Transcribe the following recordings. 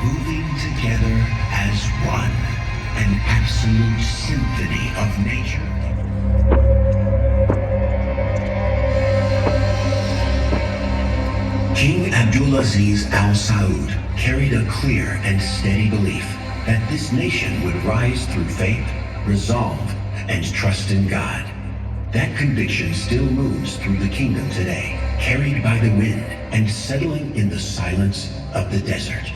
moving together as one, an absolute symphony of nature. King Abdulaziz Al Saud carried a clear and steady belief that this nation would rise through faith, resolve, and trust in God. That conviction still moves through the kingdom today, carried by the wind and settling in the silence of the desert.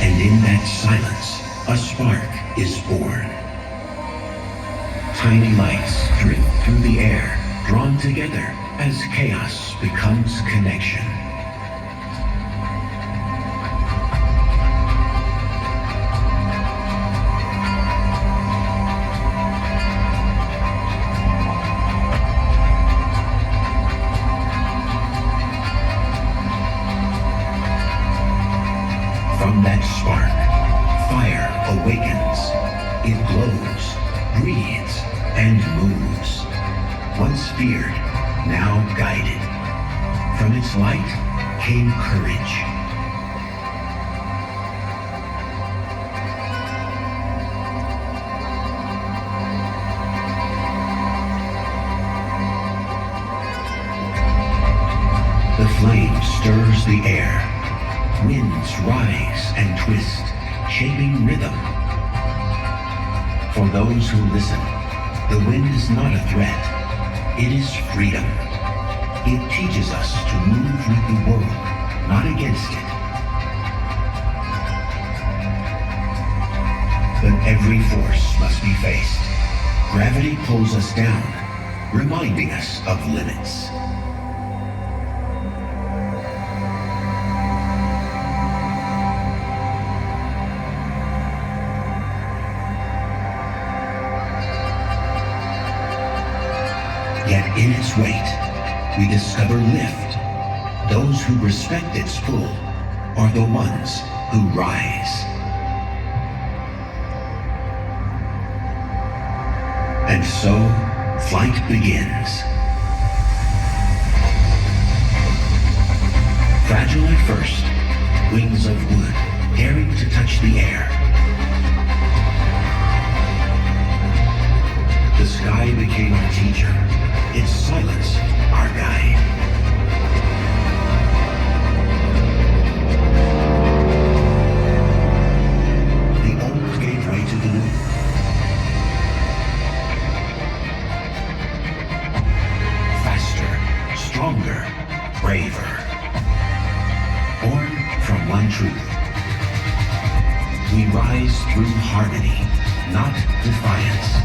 And in that silence, a spark is born. Tiny lights drift through the air, drawn together as chaos becomes connection. From that spark, fire awakens. It glows, breathes, and moves. Once feared, now guided. From its light came courage. The flame stirs the air. Winds rise and twist, shaping rhythm. For those who listen, the wind is not a threat. It is freedom. It teaches us to move with the world, not against it. But every force must be faced. Gravity pulls us down, reminding us of limits. Yet in its weight, we discover lift. Those who respect its pull are the ones who rise. And so, flight begins. Fragile at first, wings of wood daring to touch the air. The sky became our teacher. Its silence, our guide. The old gave way to the new. Faster, stronger, braver. Born from one truth. We rise through harmony, not defiance.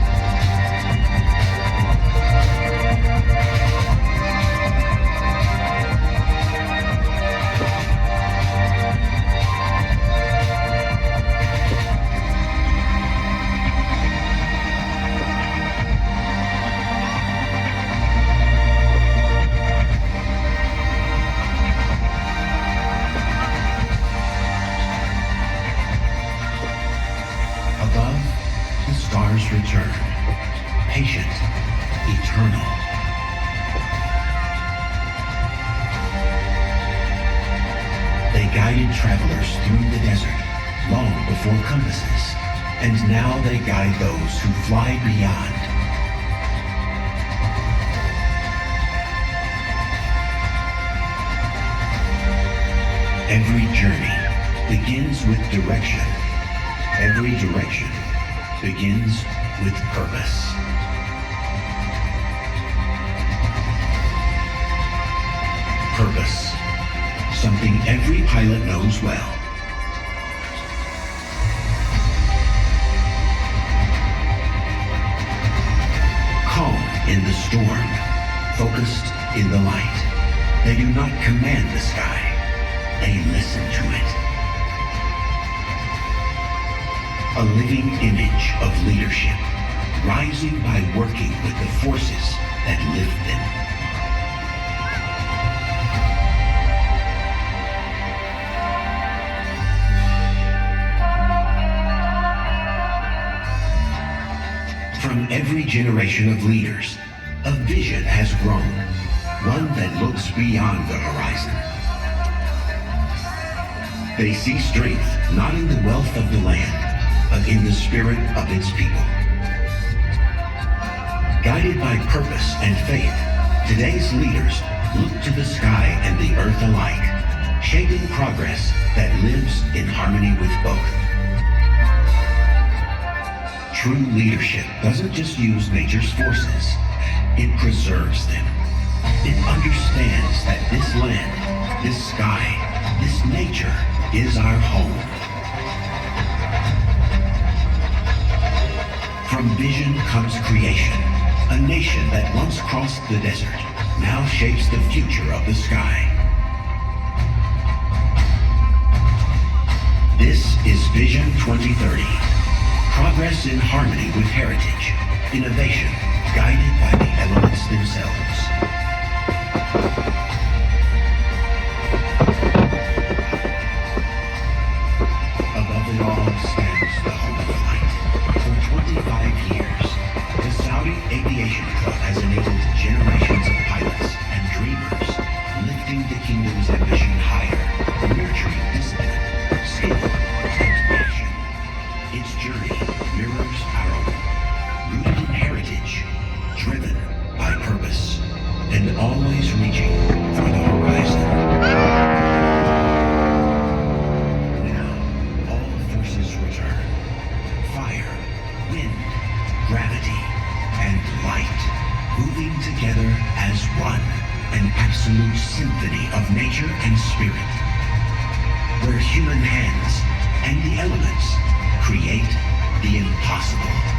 Return, patient, eternal. They guided travelers through the desert long before compasses, and now they guide those who fly beyond. Every journey begins with direction. Every direction begins with purpose. Purpose, something every pilot knows well. Calm in the storm, focused in the light. They do not command the sky, they listen to it. A living image of leadership, rising by working with the forces that lift them. From every generation of leaders, a vision has grown, one looks beyond the horizon. They see strength not in the wealth of the land, but in the spirit of its people. Guided by purpose and faith, today's leaders look to the sky and the earth alike, shaping progress that lives in harmony with both. True leadership doesn't just use nature's forces, it preserves them. It understands that this land, this sky, this nature is our home. From vision comes creation. A nation that once crossed the desert now shapes the future of the sky. This is Vision 2030. Progress in harmony with heritage. Innovation guided by the elements themselves. Above it all stands the home of light. For 25 years, the Saudi Aviation Club has enabled generations of pilots and dreamers, lifting the kingdom's ambition higher, nurturing discipline, skill, and passion. Its journey mirrors our own, rooted in heritage, driven by purpose, and always reaching for the horizon. Now, all forces return. Fire, wind, gravity, and light, moving together as one, an absolute symphony of nature and spirit, where human hands and the elements create the impossible.